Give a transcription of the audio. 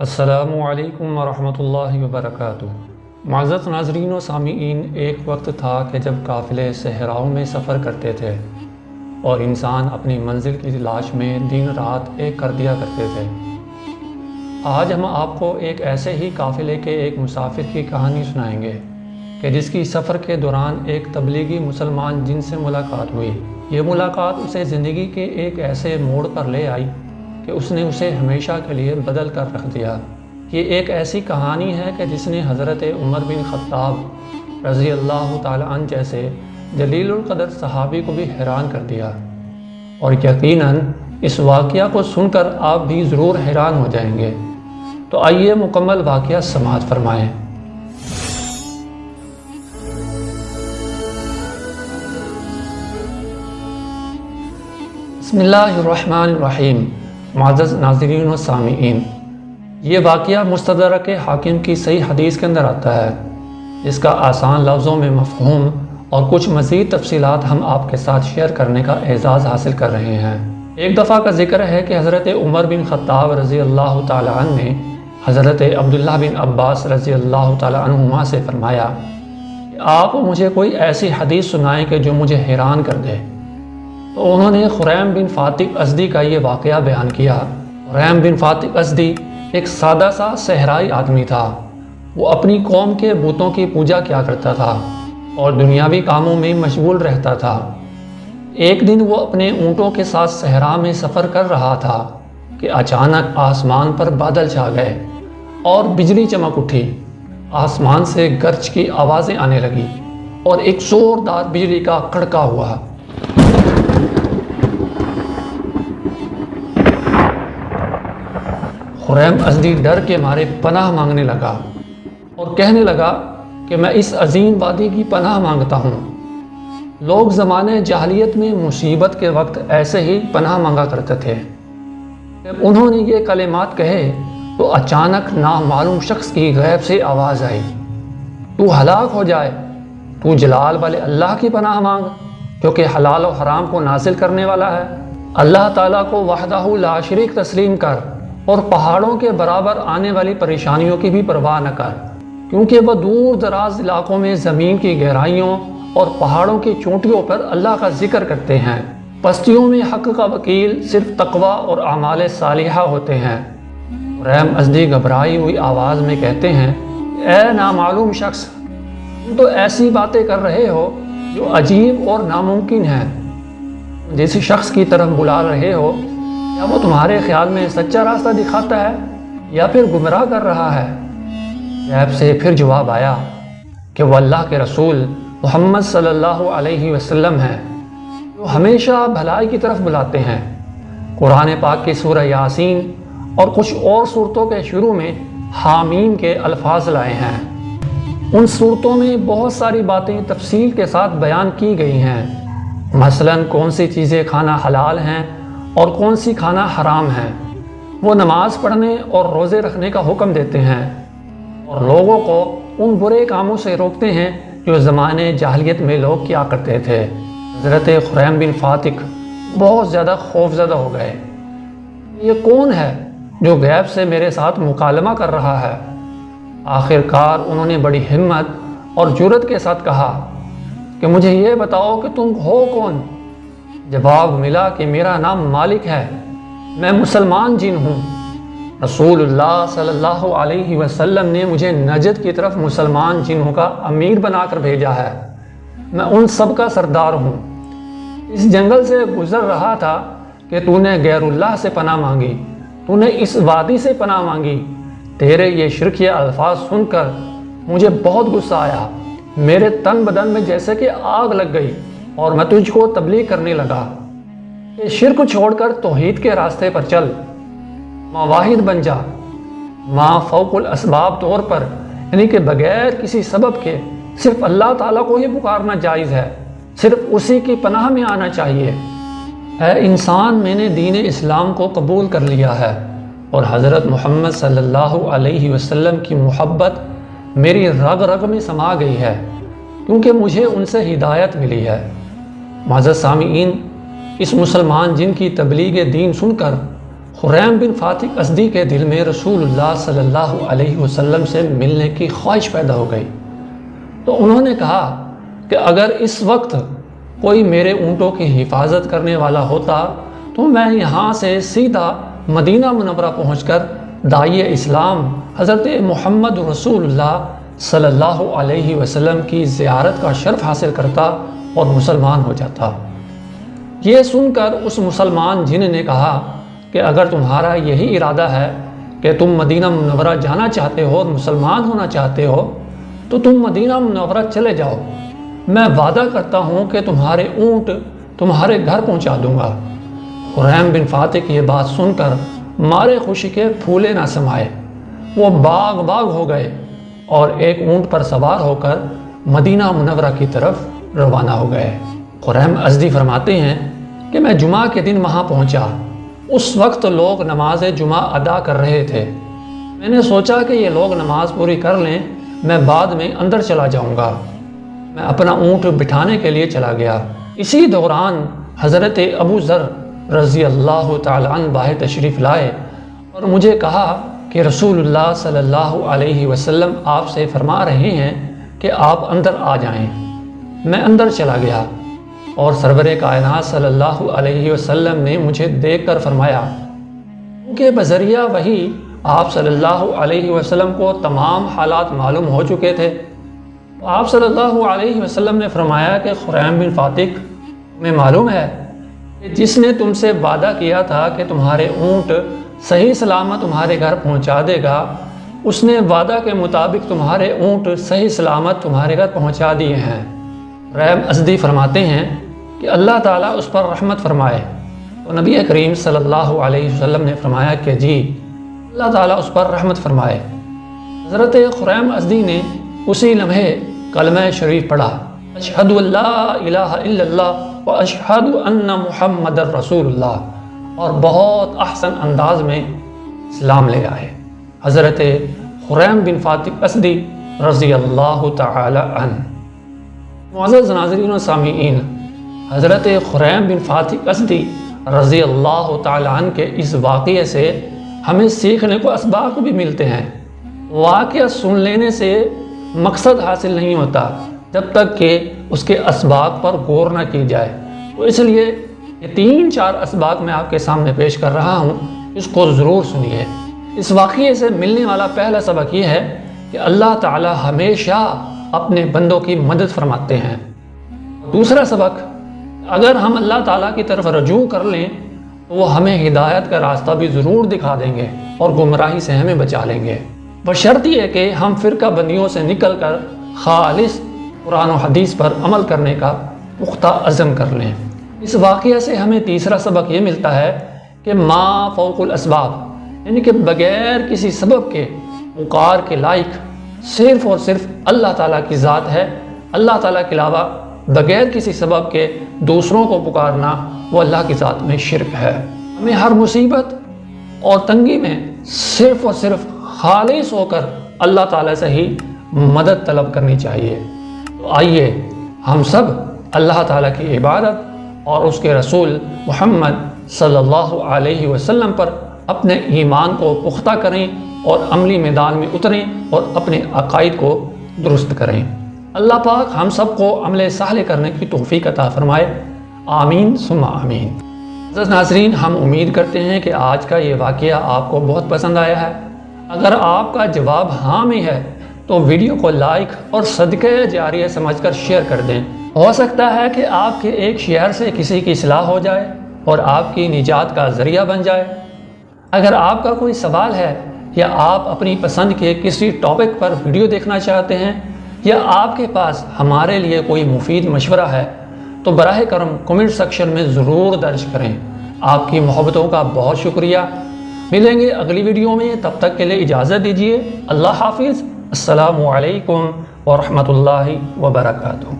السلام علیکم ورحمۃ اللہ وبرکاتہ۔ معزز ناظرین و سامعین، ایک وقت تھا کہ جب قافلے صحراؤں میں سفر کرتے تھے اور انسان اپنی منزل کی تلاش میں دن رات ایک کر دیا کرتے تھے۔ آج ہم آپ کو ایک ایسے ہی قافلے کے ایک مسافر کی کہانی سنائیں گے کہ جس کی سفر کے دوران ایک تبلیغی مسلمان جن سے ملاقات ہوئی۔ یہ ملاقات اسے زندگی کے ایک ایسے موڑ پر لے آئی کہ اس نے اسے ہمیشہ کے لیے بدل کر رکھ دیا۔ یہ ایک ایسی کہانی ہے کہ جس نے حضرت عمر بن خطاب رضی اللہ تعالیٰ عنہ جیسے جلیل القدر صحابی کو بھی حیران کر دیا، اور یقیناً اس واقعہ کو سن کر آپ بھی ضرور حیران ہو جائیں گے۔ تو آئیے مکمل واقعہ سماعت فرمائیں۔ بسم اللہ الرحمن الرحیم۔ معزز ناظرین و سامعین، یہ واقعہ مستدرک حاکم کی صحیح حدیث کے اندر آتا ہے، جس کا آسان لفظوں میں مفہوم اور کچھ مزید تفصیلات ہم آپ کے ساتھ شیئر کرنے کا اعزاز حاصل کر رہے ہیں۔ ایک دفعہ کا ذکر ہے کہ حضرت عمر بن خطاب رضی اللہ تعالیٰ عنہ نے حضرت عبداللہ بن عباس رضی اللہ تعالیٰ عنہما سے فرمایا کہ آپ مجھے کوئی ایسی حدیث سنائیں کہ جو مجھے حیران کر دے۔ تو انہوں نے خریم بن فاتق ازدی کا یہ واقعہ بیان کیا۔ خریم بن فاتق ازدی ایک سادہ سا صحرائی آدمی تھا۔ وہ اپنی قوم کے بتوں کی پوجا کیا کرتا تھا اور دنیاوی کاموں میں مشغول رہتا تھا۔ ایک دن وہ اپنے اونٹوں کے ساتھ صحرا میں سفر کر رہا تھا کہ اچانک آسمان پر بادل چھا گئے اور بجلی چمک اٹھی۔ آسمان سے گرج کی آوازیں آنے لگی اور ایک زوردار بجلی کا کڑکا ہوا۔ خریم ازدی ڈر کے مارے پناہ مانگنے لگا اور کہنے لگا کہ میں اس عظیم وادی کی پناہ مانگتا ہوں۔ لوگ زمانے جاہلیت میں مصیبت کے وقت ایسے ہی پناہ مانگا کرتے تھے۔ جب انہوں نے یہ کلمات کہے تو اچانک نامعلوم شخص کی غیب سے آواز آئی، تو ہلاک ہو جائے، تو جلال والے اللہ کی پناہ مانگ جو کہ حلال و حرام کو نازل کرنے والا ہے۔ اللہ تعالیٰ کو وحدہ لا شریک تسلیم کر اور پہاڑوں کے برابر آنے والی پریشانیوں کی بھی پرواہ نہ کر، کیونکہ وہ دور دراز علاقوں میں زمین کی گہرائیوں اور پہاڑوں کی چوٹیوں پر اللہ کا ذکر کرتے ہیں۔ پستیوں میں حق کا وکیل صرف تقوی اور اعمال صالحہ ہوتے ہیں۔ خریم ازدی گھبرائی ہوئی آواز میں کہتے ہیں، اے نامعلوم شخص، تم تو ایسی باتیں کر رہے ہو جو عجیب اور ناممکن ہیں۔ جس شخص کی طرف بلا رہے ہو، کیا وہ تمہارے خیال میں سچا راستہ دکھاتا ہے یا پھر گمراہ کر رہا ہے؟ غیب سے پھر جواب آیا کہ وہ اللہ کے رسول محمد صلی اللہ علیہ وسلم ہیں، جو ہمیشہ بھلائی کی طرف بلاتے ہیں۔ قرآن پاک کی سورہ یاسین اور کچھ اور صورتوں کے شروع میں حامیم کے الفاظ لائے ہیں۔ ان صورتوں میں بہت ساری باتیں تفصیل کے ساتھ بیان کی گئی ہیں، مثلاً کون سی چیزیں کھانا حلال ہیں اور کون سی کھانا حرام ہے۔ وہ نماز پڑھنے اور روزے رکھنے کا حکم دیتے ہیں اور لوگوں کو ان برے کاموں سے روکتے ہیں جو زمانے جاہلیت میں لوگ کیا کرتے تھے۔ حضرت خریم بن فاتق بہت زیادہ خوفزدہ ہو گئے۔ یہ کون ہے جو غیب سے میرے ساتھ مکالمہ کر رہا ہے؟ آخر کار انہوں نے بڑی ہمت اور جرأت کے ساتھ کہا کہ مجھے یہ بتاؤ کہ تم ہو کون؟ جواب ملا کہ میرا نام مالک ہے، میں مسلمان جن ہوں۔ رسول اللہ صلی اللہ علیہ وسلم نے مجھے نجد کی طرف مسلمان جنوں کا امیر بنا کر بھیجا ہے، میں ان سب کا سردار ہوں۔ اس جنگل سے گزر رہا تھا کہ تو نے غیر اللہ سے پناہ مانگی، تو نے اس وادی سے پناہ مانگی۔ تیرے یہ شرکیہ الفاظ سن کر مجھے بہت غصہ آیا، میرے تن بدن میں جیسے کہ آگ لگ گئی اور میں تجھ کو تبلیغ کرنے لگا کہ شرک چھوڑ کر توحید کے راستے پر چل، ماں واحد بن جا، ماں فوق الاسباب طور پر، یعنی کہ بغیر کسی سبب کے صرف اللہ تعالیٰ کو ہی پکارنا جائز ہے، صرف اسی کی پناہ میں آنا چاہیے۔ اے انسان، میں نے دین اسلام کو قبول کر لیا ہے اور حضرت محمد صلی اللہ علیہ وسلم کی محبت میری رگ رگ میں سما گئی ہے، کیونکہ مجھے ان سے ہدایت ملی ہے۔ معزز سامعین، اس مسلمان جن کی تبلیغ دین سن کر خریم بن فاتح ازدی کے دل میں رسول اللہ صلی اللہ علیہ وسلم سے ملنے کی خواہش پیدا ہو گئی، تو انہوں نے کہا کہ اگر اس وقت کوئی میرے اونٹوں کی حفاظت کرنے والا ہوتا تو میں یہاں سے سیدھا مدینہ منورہ پہنچ کر داعی اسلام حضرت محمد رسول اللہ صلی اللہ علیہ وسلم کی زیارت کا شرف حاصل کرتا اور مسلمان ہو جاتا۔ یہ سن کر اس مسلمان جن نے کہا کہ اگر تمہارا یہی ارادہ ہے کہ تم مدینہ منورہ جانا چاہتے ہو اور مسلمان ہونا چاہتے ہو تو تم مدینہ منورہ چلے جاؤ، میں وعدہ کرتا ہوں کہ تمہارے اونٹ تمہارے گھر پہنچا دوں گا۔ خریم بن فاتح کی یہ بات سن کر مارے خوشی کے پھولے نہ سمائے، وہ باغ ہو گئے اور ایک اونٹ پر سوار ہو کر مدینہ منورہ کی طرف روانہ ہو گئے۔ خریم ازدی فرماتے ہیں کہ میں جمعہ کے دن وہاں پہنچا، اس وقت لوگ نماز جمعہ ادا کر رہے تھے۔ میں نے سوچا کہ یہ لوگ نماز پوری کر لیں، میں بعد میں اندر چلا جاؤں گا۔ میں اپنا اونٹ بٹھانے کے لیے چلا گیا۔ اسی دوران حضرت ابو ذر رضی اللہ تعالیٰ عنہ باہر تشریف لائے اور مجھے کہا کہ رسول اللہ صلی اللہ علیہ وسلم آپ سے فرما رہے ہیں کہ آپ اندر آ جائیں۔ میں اندر چلا گیا اور سرور کائنات صلی اللہ علیہ وسلم نے مجھے دیکھ کر فرمایا کہ بذریعہ وحی آپ صلی اللہ علیہ وسلم کو تمام حالات معلوم ہو چکے تھے۔ آپ صلی اللہ علیہ وسلم نے فرمایا کہ خریم بن فاتح میں معلوم ہے کہ جس نے تم سے وعدہ کیا تھا کہ تمہارے اونٹ صحیح سلامت تمہارے گھر پہنچا دے گا، اس نے وعدہ کے مطابق تمہارے اونٹ صحیح سلامت تمہارے گھر پہنچا دیے ہیں۔ خریم ازدی فرماتے ہیں کہ اللہ تعالیٰ اس پر رحمت فرمائے، تو نبی کریم صلی اللہ علیہ وسلم نے فرمایا کہ جی اللہ تعالیٰ اس پر رحمت فرمائے۔ حضرت خریم ازدی نے اسی لمحے کلمہ شریف پڑھا، اشہد ان لا الہ الا اللہ و اشہد ان محمد رسول اللہ، اور بہت احسن انداز میں اسلام لے آئے۔ حضرت خریم بن فاتح ازدی رضی اللہ تعالی عنہ۔ معزز ناظرین و سامعین، حضرت خریم بن فاتح ازدی رضی اللہ تعالی عنہ کے اس واقعے سے ہمیں سیکھنے کو اسباق بھی ملتے ہیں۔ واقعہ سن لینے سے مقصد حاصل نہیں ہوتا جب تک کہ اس کے اسباق پر غور نہ کی جائے، تو اس لیے یہ 3-4 اسباق میں آپ کے سامنے پیش کر رہا ہوں، اس کو ضرور سنیے۔ اس واقعے سے ملنے والا پہلا سبق یہ ہے کہ اللہ تعالی ہمیشہ اپنے بندوں کی مدد فرماتے ہیں۔ دوسرا سبق، اگر ہم اللہ تعالیٰ کی طرف رجوع کر لیں تو وہ ہمیں ہدایت کا راستہ بھی ضرور دکھا دیں گے اور گمراہی سے ہمیں بچا لیں گے، بشرط یہ کہ ہم فرقہ بندیوں سے نکل کر خالص قرآن و حدیث پر عمل کرنے کا پختہ عزم کر لیں۔ اس واقعہ سے ہمیں تیسرا سبق یہ ملتا ہے کہ ما فوق الاسباب، یعنی کہ بغیر کسی سبب کے پکار کے لائق صرف اور صرف اللہ تعالیٰ کی ذات ہے۔ اللہ تعالیٰ کے علاوہ بغیر کسی سبب کے دوسروں کو پکارنا وہ اللہ کی ذات میں شرک ہے۔ ہمیں ہر مصیبت اور تنگی میں صرف اور صرف خالص ہو کر اللہ تعالیٰ سے ہی مدد طلب کرنی چاہیے۔ تو آئیے ہم سب اللہ تعالیٰ کی عبادت اور اس کے رسول محمد صلی اللہ علیہ وسلم پر اپنے ایمان کو پختہ کریں اور عملی میدان میں اتریں اور اپنے عقائد کو درست کریں۔ اللہ پاک ہم سب کو عمل صالح کرنے کی توفیق عطا فرمائے، آمین ثم آمین۔ عزیز ناظرین، ہم امید کرتے ہیں کہ آج کا یہ واقعہ آپ کو بہت پسند آیا ہے۔ اگر آپ کا جواب ہاں میں ہے تو ویڈیو کو لائک اور صدقہ جاریہ سمجھ کر شیئر کر دیں۔ ہو سکتا ہے کہ آپ کے ایک شیئر سے کسی کی اصلاح ہو جائے اور آپ کی نجات کا ذریعہ بن جائے۔ اگر آپ کا کوئی سوال ہے یا آپ اپنی پسند کے کسی ٹاپک پر ویڈیو دیکھنا چاہتے ہیں یا آپ کے پاس ہمارے لیے کوئی مفید مشورہ ہے تو براہ کرم کمنٹ سیکشن میں ضرور درج کریں۔ آپ کی محبتوں کا بہت شکریہ۔ ملیں گے اگلی ویڈیو میں، تب تک کے لیے اجازت دیجیے۔ اللہ حافظ۔ السلام علیکم ورحمۃ اللہ وبرکاتہ۔